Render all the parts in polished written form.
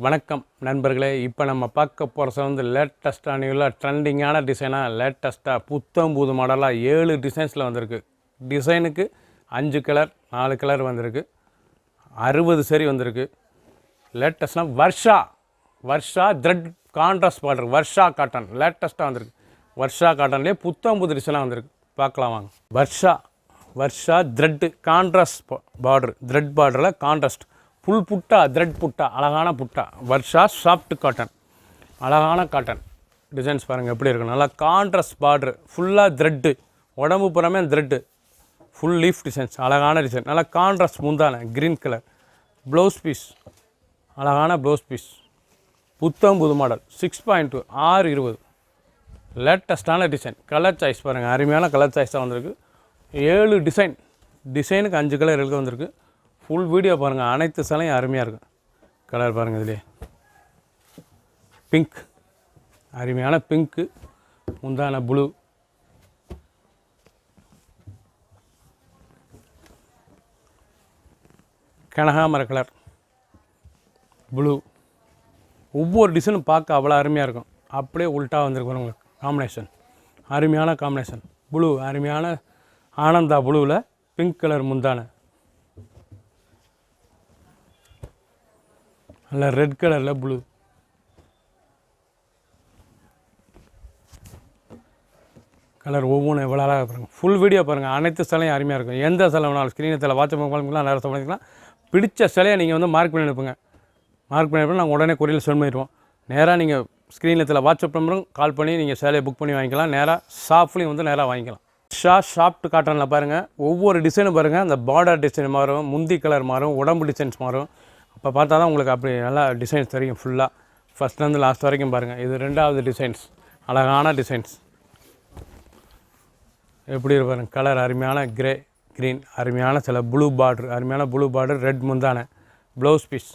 வணக்கம் நண்பர்களே. இப்போ நம்ம பார்க்க போகிறது வந்து லேட்டஸ்ட்டான உள்ள ட்ரெண்டிங்கான டிசைனாக லேட்டஸ்ட்டாக புத்தம் புது மாடலாக 7 டிசைன்ஸில் வந்திருக்கு. டிசைனுக்கு 5 கலர் 4 கலர் வந்திருக்கு. 60 சரி வந்திருக்கு. லேட்டஸ்ட்னால் Varsha thread contrast border Varsha cotton லேட்டஸ்ட்டாக வந்திருக்கு. வர்ஷா காட்டன்லேயே புத்தம் புது டிசைனாக வந்திருக்கு. பார்க்கலாம் வாங்க. Varsha thread contrast border, thread பார்டரில் கான்ட்ராஸ்ட் ஃபுல் புட்டா, த்ரெட் புட்டா, அழகான புட்டா. வர்ஷா சாஃப்ட் காட்டன், அழகான காட்டன் டிசைன்ஸ் பாருங்கள் எப்படி இருக்கும். நல்லா கான்ட்ராஸ்ட் பார்டரு, ஃபுல்லாக த்ரெட்டு, உடம்பு புறமே த்ரெட்டு, ஃபுல் லீஃப் டிசைன்ஸ், அழகான டிசைன். நல்லா கான்ட்ராஸ்ட் முந்தான க்ரீன் கலர். ப்ளவுஸ் பீஸ், அழகான ப்ளவுஸ் பீஸ். புத்தம் புது மாடல் 6.2 620 லேட்டஸ்ட்டான டிசைன். கலர் சாய்ஸ் பாருங்கள், அருமையான கலர் சாய்ஸ் தான் வந்திருக்கு. 7 டிசைனுக்கு 5 கலர் எழுத வந்திருக்கு. ஃபுல் வீடியோ பாருங்கள், அனைத்து சேலையும் அருமையாக இருக்கும். கலர் பாருங்கள், இதுலேயே பிங்க், அருமையான பிங்க்கு, முந்தான ப்ளூ, கனகாமர கலர், ப்ளூ. ஒவ்வொரு டிசைனும் பார்க்க அவ்வளோ அருமையாக இருக்கும். அப்படியே உல்ட்டா வந்திருக்கு உங்களுக்கு காம்பினேஷன், அருமையான காம்பினேஷன். ப்ளூ, அருமையான ஆனந்தா ப்ளூவில் பிங்க் கலர் முந்தான, நல்ல ரெட் கலரில் ப்ளூ, கலர் ஒவ்வொன்றும் எவ்வளோ அழகாக பாருங்கள். ஃபுல் வீடியோ பாருங்கள், அனைத்து சிலையும் அருமையாக இருக்கும். எந்த சிலை வேணாலும் ஸ்க்ரீனத்தில் வாட்ஸ்அப் பண்ணிக்கலாம், நேரத்தை பண்ணிக்கலாம். பிடிச்ச சிலையை நீங்கள் வந்து மார்க் பண்ணி அனுப்புங்க. மார்க் பண்ணி அனுப்பி நாங்கள் உடனே கொரியரில் சென்ட் பண்ணிடுவோம். நேராக நீங்கள் ஸ்க்ரீனத்தில் வாட்ஸ்அப் நம்பரும் கால் பண்ணி நீங்கள் சேலையை புக் பண்ணி வாங்கிக்கலாம். நேராக ஷாப்லேயும் வந்து நேராக வாங்கிக்கலாம். சாஃப்ட் காட்டனில் பாருங்கள், ஒவ்வொரு டிசைனும் பாருங்கள். அந்த பார்டர் டிசைன் மாறும், முந்தி கலர் மாறும், உடம்பு டிசைன்ஸ் மாறும். அப்போ பார்த்தா தான் உங்களுக்கு அப்படி நல்லா டிசைன்ஸ் தெரியும். ஃபுல்லாக ஃபஸ்ட்லேருந்து லாஸ்ட் வரைக்கும் பாருங்கள். இது 2வது டிசைன்ஸ், அழகான டிசைன்ஸ் எப்படி இருப்பாருங்க. கலர் அருமையான க்ரீன், அருமையான சில ப்ளூ பார்டர், அருமையான ப்ளூ பார்டர், ரெட் முந்தான, ப்ளவுஸ் பீஸ்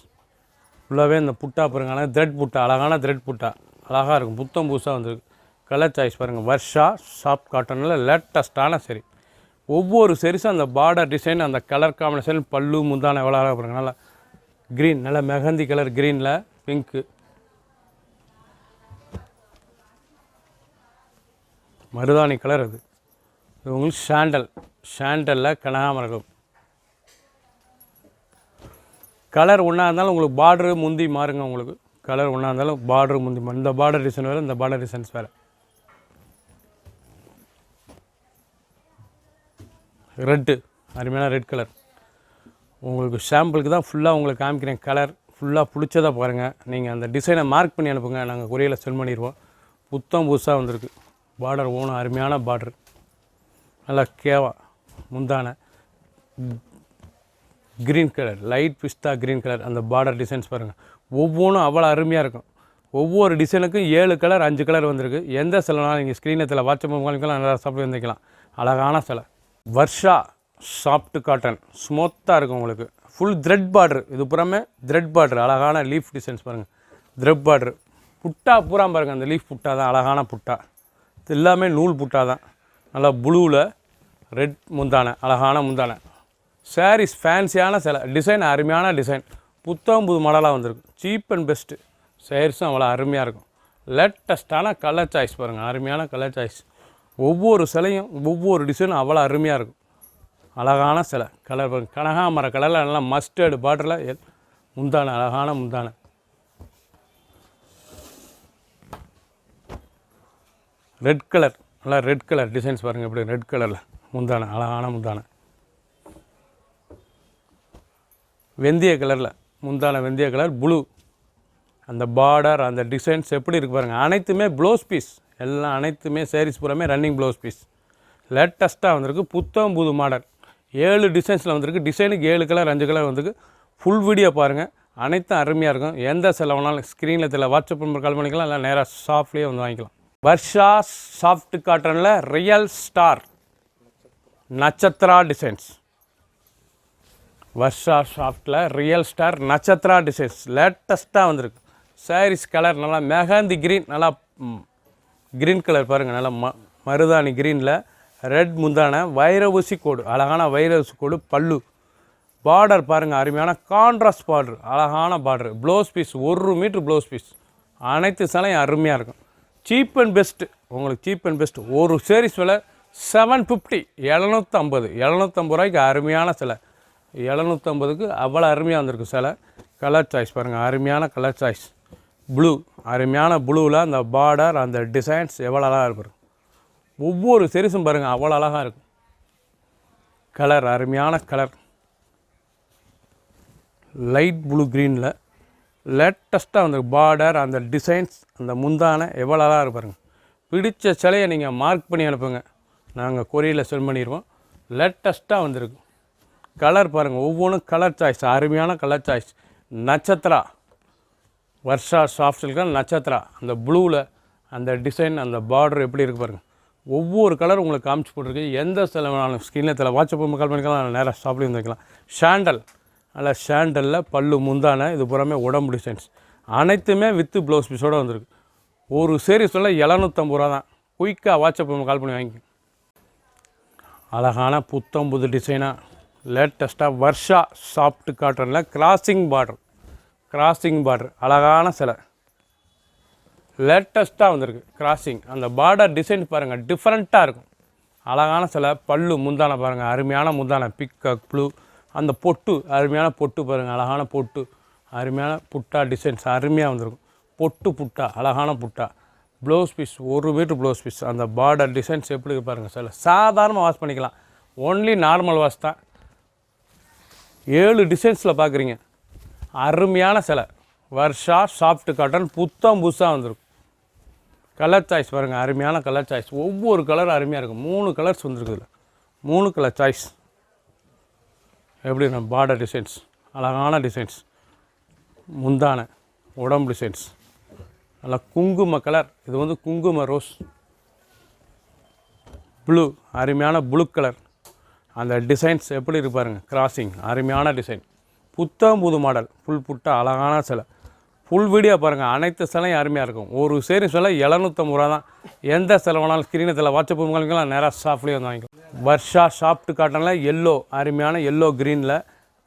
ஃபுல்லாகவே இந்த புட்டா பாருங்க, த்ரெட் புட்டா, அழகான த்ரெட் புட்டா, அழகாக இருக்கும். புத்தம் புதுசாக வந்துருக்கு. கலர் சாய்ஸ் பாருங்கள். வர்ஷா சாஃப்ட் காட்டனில் லேட்டஸ்ட்டான சரி. ஒவ்வொரு சரிசும் அந்த பார்டர் டிசைன், அந்த கலர் காம்பினேஷன், பல்லு முந்தான எவ்வளோ அழகாக பாருங்கள். நல்லா க்ரீன், நல்லா மெஹந்தி கலர் க்ரீனில் பிங்க்கு, மருதாணி கலர். இது உங்களுக்கு சாண்டலில் கனகாமரம். கலர் ஒன்றா இருந்தாலும் உங்களுக்கு பார்டரு முந்தி மாறுங்க. உங்களுக்கு கலர் ஒன்றா இருந்தாலும் பார்டரு முந்தி மாறும். இந்த பார்டர் டிசைன் வேறு, இந்த பார்டர் டிசைன்ஸ் வேறு. ரெட்டு, அருமையான ரெட் கலர். உங்களுக்கு சாம்பிளுக்கு தான் ஃபுல்லாக உங்களுக்கு காமிக்கிறேன். கலர் ஃபுல்லாக பிடிச்சதாக பாருங்கள். நீங்கள் அந்த டிசைனை மார்க் பண்ணி அனுப்புங்க, நாங்கள் கொரியரில் சென்ட் பண்ணிடுவோம். புத்தம் புதுசாக வந்திருக்கு. பார்டர் ஓணும், அருமையான பார்டர், நல்லா கேவா முந்தான க்ரீன் கலர், லைட் பிஸ்தா க்ரீன் கலர். அந்த பார்டர் டிசைன்ஸ் பாருங்கள், ஒவ்வொன்றும் அவ்வளோ அருமையாக இருக்கும். ஒவ்வொரு டிசைனுக்கும் 7 கலர் 5 கலர் வந்திருக்கு. எந்த சிலைனாலும் நீங்கள் ஸ்க்ரீனத்தில் வாட்ஸ்அப் பண்ணிக்கலாம், நல்லா சாப்பிட்டு வந்துக்கலாம். அழகான சிலை. வர்ஷா சாஃப்ட் காட்டன், ஸ்மூத்தாக இருக்கும் உங்களுக்கு. ஃபுல் த்ரெட் பார்டர், இது புறமே த்ரெட் பார்டர், அழகான லீஃப் டிசைன்ஸ் பாருங்கள். த்ரெட் பார்டர் புட்டா பூரா பாருங்கள். அந்த லீஃப் புட்டா தான் அழகான புட்டா. இது எல்லாமே நூல் புட்டா தான். நல்லா ப்ளூவில் ரெட் முந்தான, அழகான முந்தான. சாரீஸ் ஃபேன்சியான சில டிசைன், அருமையான டிசைன். புத்தம் புது மாடலாக வந்திருக்கு. Cheap and best. சாரீஸும் அவ்வளோ அருமையாக இருக்கும். லேட்டஸ்ட்டான கலர் சாய்ஸ் பாருங்கள், அருமையான கலர் சாய்ஸ். ஒவ்வொரு சிலையும் ஒவ்வொரு டிசைனும் அவ்வளோ அருமையாக இருக்கும். அழகான சிலை. கலர் பாருங்கள், கனகாமர கலரில் நல்லா மஸ்டர்டு பார்டரில் முந்தான, அழகான முந்தான. ரெட் கலர், நல்லா ரெட் கலர் டிசைன்ஸ் பாருங்கள் எப்படி ரெட் கலரில் முந்தான, அழகான முந்தான. வெந்தய கலரில் முந்தான, வெந்தய கலர் ப்ளூ. அந்த பார்டர், அந்த டிசைன்ஸ் எப்படி இருக்குது பாருங்கள். அனைத்துமே ப்ளவுஸ் பீஸ், எல்லாம் அனைத்துமே சாரீஸ் பூராமே ரன்னிங் ப்ளவுஸ் பீஸ். லேட்டஸ்ட்டாக வந்திருக்கு. புத்தம் புது மாடல் 7 டிசைன்ஸில் வந்திருக்கு. டிசைனுக்கு 7 கலர் 5 கலர் வந்திருக்கு. ஃபுல் வீடியோ பாருங்கள், அனைத்தும் அருமையாக இருக்கும். எந்த சிலை வேணாலும் ஸ்க்ரீனில் வாட்ஸ்அப் நம்பர் கால் பண்ணிக்கலாம், இல்லை நேராக ஷாப்லேயே வந்து வாங்கிக்கலாம். வர்ஷா சாஃப்ட் காட்டனில் real star Nakshatra designs. Varsha சாஃப்ட்டில் ரியல் ஸ்டார் நட்சத்திரா டிசைன்ஸ் லேட்டஸ்ட்டாக வந்திருக்கு. சாரீஸ் கலர் நல்லா மெஹந்தி க்ரீன், நல்லா க்ரீன் கலர் பாருங்கள். நல்லா மருதாணி க்ரீனில் ரெட் முந்தான, வைர ஊசி கோடு, அழகான வைர ஊசி கோடு பல்லு, பார்டர் பாருங்கள், அருமையான கான்ட்ராஸ்ட் பார்டர், அழகான border. Blouse piece 1 metre blouse piece. அனைத்து சேலையும் அருமையாக இருக்கும். சீப் அண்ட் பெஸ்ட்டு, உங்களுக்கு சீப் அண்ட் பெஸ்ட்டு. ஒரு சேரீஸ் விலை 750, 750 ரூபாய்க்கு அருமையான சிலை. 750க்கு அவ்வளோ அருமையாக வந்திருக்கு சிலை. கலர் சாய்ஸ் பாருங்கள், அருமையான கலர் சாய்ஸ். ப்ளூ, அருமையான ப்ளூவில் அந்த பார்டர், அந்த டிசைன்ஸ் எவ்வளோ அழகாக இருக்கும். ஒவ்வொரு சேரீஸும் பாருங்கள் அவ்வளோ அழகாக இருக்கும். கலர், அருமையான கலர். லைட் ப்ளூ க்ரீனில் லேட்டஸ்ட்டாக வந்திருக்கு. பார்டர், அந்த டிசைன்ஸ், அந்த முந்தானை எவ்வளோ அழகாக இருக்கு பாருங்கள். பிடிச்ச சிலையை நீங்கள் மார்க் பண்ணி அனுப்புங்க, நாங்கள் கொரியரில் சென்ட் பண்ணிடுவோம். லேட்டஸ்ட்டாக வந்திருக்கு. கலர் பாருங்கள், ஒவ்வொன்றும் கலர் சாய்ஸ், அருமையான colour choice. Nakshatra, Varsha soft சில்கில் நட்சத்திரா, அந்த ப்ளூவில் அந்த டிசைன், அந்த பார்டர் எப்படி இருக்குது பாருங்கள். ஒவ்வொரு கலர் உங்களுக்கு காமிச்சு போட்டிருக்கு. எந்த சில வேணாலும் ஸ்கிரீனில் வாட்ஸ்அப் கால் பண்ணிக்கலாம், நேராக ஷாப்லேயும் வந்துக்கலாம். ஷாண்டல், நல்லா ஷாண்டலில் பல்லு முந்தான, இது புறமே உடம்பு டிசைன்ஸ் அனைத்துமே வித்து ப்ளவுஸ் பீஸோடு வந்திருக்கு. ஒரு சீரீஸில் 750 ரூபா தான். குயிக்காக வாட்ஸ்அப் கால் பண்ணி வாங்கி. அழகான புத்தம் புது டிசைனாக லேட்டஸ்ட்டாக வர்ஷா சாஃப்ட் காட்டனில் கிராசிங் பார்டர், அழகான சிலை. லேட்டஸ்ட்டாக வந்திருக்கு கிராசிங். அந்த பார்டர் டிசைன் பாருங்கள், டிஃப்ரெண்ட்டாக இருக்கும். அழகான சிலை. பல்லு முந்தானை பாருங்கள், அருமையான முந்தானை, பிக்கக் ப்ளூ. அந்த பொட்டு, அருமையான பொட்டு பாருங்கள், அழகான பொட்டு, அருமையான புட்டா டிசைன்ஸ் அருமையாக வந்திருக்கும். பொட்டு புட்டா, அழகான புட்டா. Blouse piece 1 metre blouse piece. அந்த பார்டர் டிசைன்ஸ் எப்படி பாருங்கள் சிலை. சாதாரணமாக வாஷ் பண்ணிக்கலாம், ஒன்லி நார்மல் வாஷ் தான். 7 டிசைன்ஸில் பார்க்குறீங்க. அருமையான சிலை. வர்ஷா சாஃப்ட் காட்டன், புத்தம் புதுசாக வந்திருக்கும். கலர் சாய்ஸ் பாருங்கள், அருமையான கலர் சாய்ஸ். ஒவ்வொரு கலர் அருமையாக இருக்கும். 3 கலர்ஸ் வந்துருக்குதுல, 3 கலர் சாய்ஸ். எப்படி நம்ம பார்டர் டிசைன்ஸ், அழகான டிசைன்ஸ். முந்தான, உடம்பு டிசைன்ஸ், நல்லா குங்கும கலர். இது வந்து குங்கும ரோஸ். ப்ளூ, அருமையான ப்ளூ கலர். அந்த டிசைன்ஸ் எப்படி இருக்கு பாருங்கள். கிராசிங், அருமையான டிசைன். புத்தம் புது மாடல், ஃபுல் புட்டா, அழகான சிலை. ஃபுல் வீடியோ பாருங்கள், அனைத்து சிலையும் அருமையாக இருக்கும். ஒரு சேரீ சிலை 750 ரூபா தான். எந்த சிலை வேணாலும் ஸ்க்ரீனத்தில் வாட்ஸ்அப் பண்ணிக்கலாம், நேராக ஷாப்லேயே வந்து வாங்கிக்கலாம். வர்ஷா சாஃப்ட் காட்டனில் எல்லோ, அருமையான எல்லோ க்ரீனில்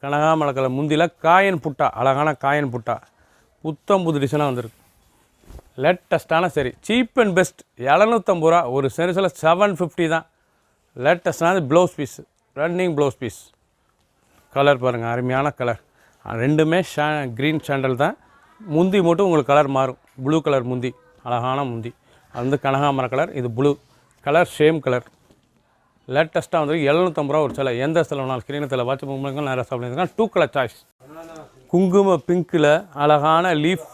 கனகாமலை கலர் முந்தியில் காயன் புட்டா, அழகான காயன் புட்டா. புத்தம் புது டிசைனாக வந்திருக்கு. லேட்டஸ்ட்டான சரி, சீப் அண்ட் பெஸ்ட். 750 ரூபா. ஒரு சேரீஸில் 750 தான். லேட்டஸ்டான blouse piece, running blouse piece. Colour பாருங்கள், அருமையான கலர். ரெண்டுமே க்ரீன் சாண்டல் தான். முந்தி மட்டும் உங்களுக்கு கலர் மாறும். ப்ளூ கலர் முந்தி, அழகான முந்தி. அது வந்து கனகாமர கலர், இது ப்ளூ கலர், சேம் கலர். லேட்டஸ்ட்டாக வந்து 750 ரூபா ஒரு சிலை. எந்த சிலை வேணாலும் ஸ்க்ரீனத்தில் வாட்ஸ்அப் நேராக சாப்பிடுங்க. 2 கலர் சாய்ஸ். குங்கும பிங்க்கில் அழகான leaf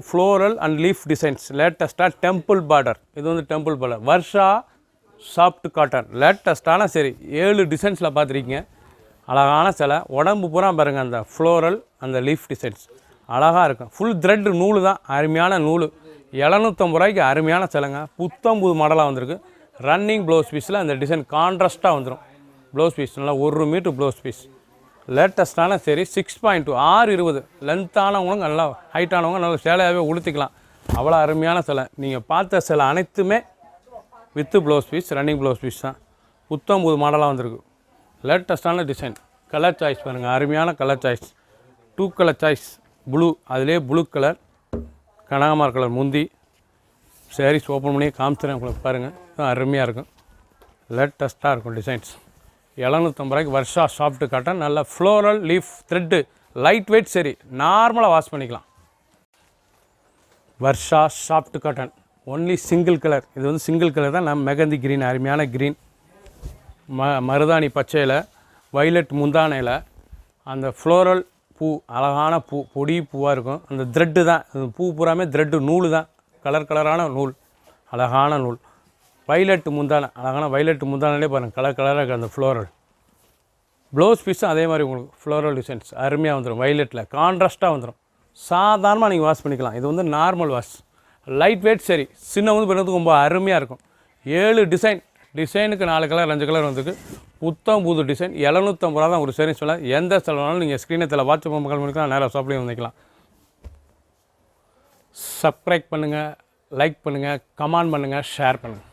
floral and leaf designs. லேட்டஸ்ட்டாக டெம்பிள் பார்டர். இது வந்து temple border. Varsha soft cotton, லேட்டஸ்ட்டான சரி. 7 டிசைன்ஸில் பார்த்துருக்கீங்க. அழகான சிலை. உடம்பு பூரா பாருங்கள், அந்த ஃப்ளோரல், அந்த லீஃப் டிசைன்ஸ் அழகாக இருக்கும். ஃபுல் த்ரெட் நூல் தான், அருமையான நூல். 750 ரூபாய்க்கு அருமையான சிலைங்க. புத்தம் புது மாடலாக வந்திருக்கு. ரன்னிங் ப்ளவுஸ் பீஸில் அந்த டிசைன் கான்ட்ராஸ்ட்டாக வந்துடும். ப்ளவுஸ் பீஸ் நல்லா 1 மீட்ரு ப்ளவுஸ் பீஸ். லேட்டஸ்ட்டான சரி. 6.2, 6.20. லென்த்தானவங்களும் நல்லா ஹைட்டானவங்க நல்லா சேலையாகவே உளுத்திக்கலாம். அவ்வளோ அருமையான சிலை. நீங்கள் பார்த்த சிலை அனைத்துமே வித்து blouse piece, running blouse piece தான். புத்தம் புது மாடலாக வந்திருக்கு. லேட்டஸ்ட்டான டிசைன். கலர் சாய்ஸ் பாருங்கள், அருமையான colour choice. 2 colour choice. Blue, அதிலே ப்ளூ கலர், கனகாமர கலர் முந்தி. சாரீஸ் ஓப்பன் பண்ணி காமிச்சிடறேன் உங்களுக்கு பாருங்கள். அருமையாக இருக்கும். லேட்டஸ்ட்டாக இருக்கும் டிசைன்ஸ். 750 ரூபாய்க்கு வர்ஷா சாஃப்ட் காட்டன், நல்ல floral leaf thread, light weight சரி. நார்மலாக வாஷ் பண்ணிக்கலாம். Varsha soft cotton, only single colour. இது வந்து சிங்கிள் கலர் தான். நம்ம மெகந்தி க்ரீன், அருமையான க்ரீன். மருதாணி பச்சையில், வைலட் முந்தானையில், அந்த ஃப்ளோரல் பூ, அழகான பூ, பொடி பூவாக இருக்கும். அந்த த்ரெட்டு தான், பூ பூராமே த்ரெட்டு நூல் தான். கலர் கலரான நூல், அழகான நூல். வைலட் முந்தானை, அழகான வைலட் முந்தானே பாருங்கள், கலர் கலராக இருக்குது. அந்த ஃப்ளோரல் ப்ளவுஸ் பீஸும் அதே மாதிரி உங்களுக்கு ஃப்ளோரல் டிசைன்ஸ் அருமையாக வந்துடும். வைலட்டில் கான்ட்ராஸ்ட்டாக வந்துடும். சாதாரணமாக நீங்கள் வாஷ் பண்ணிக்கலாம். இது வந்து நார்மல் வாஷ், லைட் வெயிட் சரி. சின்ன வந்து பெருறதுக்கு ரொம்ப அருமையாக இருக்கும். 7 டிசைனுக்கு 4 கலர் 5 கலர் வந்துருக்கு. புத்தம் புது டிசைன். 750 ரூபா தான் ஒரு சரி சொல்ல. எந்த செலவானாலும் நீங்கள் ஸ்க்ரீனத்தில் வாட்ஸ்அப் மக்கள் பண்ணிக்கலாம், நேராக ஷாப்லேயும் வந்துக்கலாம். சப்ஸ்கிரைப் பண்ணுங்கள், லைக் பண்ணுங்கள், கமெண்ட் பண்ணுங்கள், ஷேர் பண்ணுங்கள்.